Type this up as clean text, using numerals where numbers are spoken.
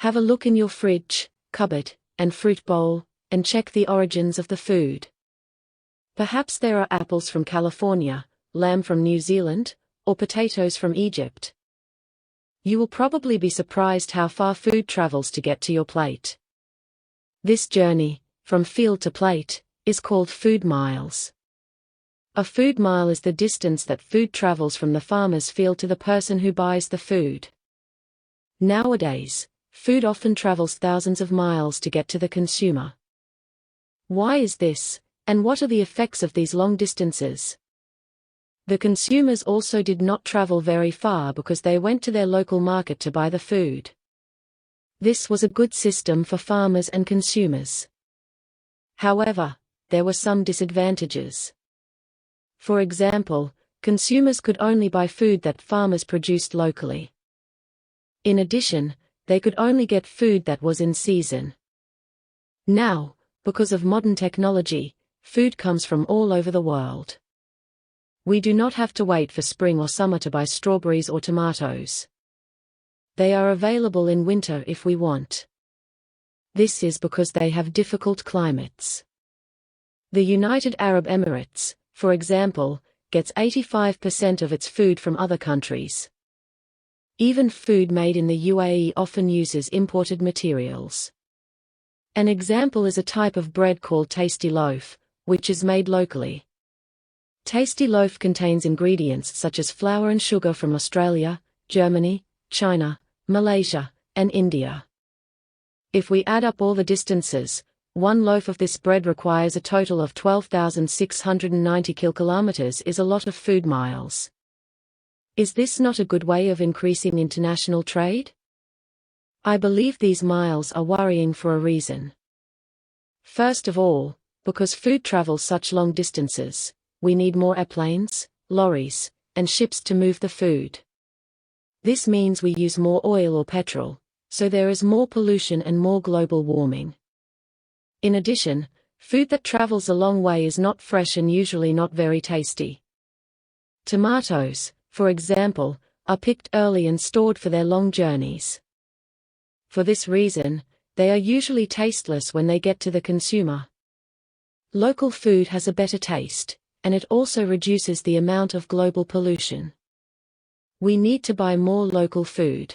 Have a look in your fridge, cupboard, and fruit bowl, and check the origins of the food. Perhaps there are apples from California, lamb from New Zealand, or potatoes from Egypt. You will probably be surprised how far food travels to get to your plate. This journey, from field to plate, is called food miles. A food mile is the distance that food travels from the farmer's field to the person who buys the food. Nowadays, food often travels thousands of miles to get to the consumer. Why is this, and what are the effects of these long distances? The consumers also did not travel very far because they went to their local market to buy the food. This was a good system for farmers and consumers. However, there were some disadvantages. For example, consumers could only buy food that farmers produced locally. In addition, they could only get food that was in season. Now, because of modern technology, food comes from all over the world. We do not have to wait for spring or summer to buy strawberries or tomatoes. They are available in winter if we want. This is because they have difficult climates. The United Arab Emirates, for example, gets 85% of its food from other countries. Even food made in the UAE often uses imported materials. An example is a type of bread called Tasty Loaf, which is made locally. Tasty Loaf contains ingredients such as flour and sugar from Australia, Germany, China, Malaysia, and India. If we add up all the distances, one loaf of this bread requires a total of 12,690 kilometers. Is a lot of food miles. Is this not a good way of increasing international trade? I believe these miles are worrying for a reason. First of all, because food travels such long distances, we need more airplanes, lorries, and ships to move the food. This means we use more oil or petrol, so there is more pollution and more global warming. In addition, food that travels a long way is not fresh and usually not very tasty. Tomatoes, for example, are picked early and stored for their long journeys. For this reason, they are usually tasteless when they get to the consumer. Local food has a better taste, and it also reduces the amount of global pollution. We need to buy more local food.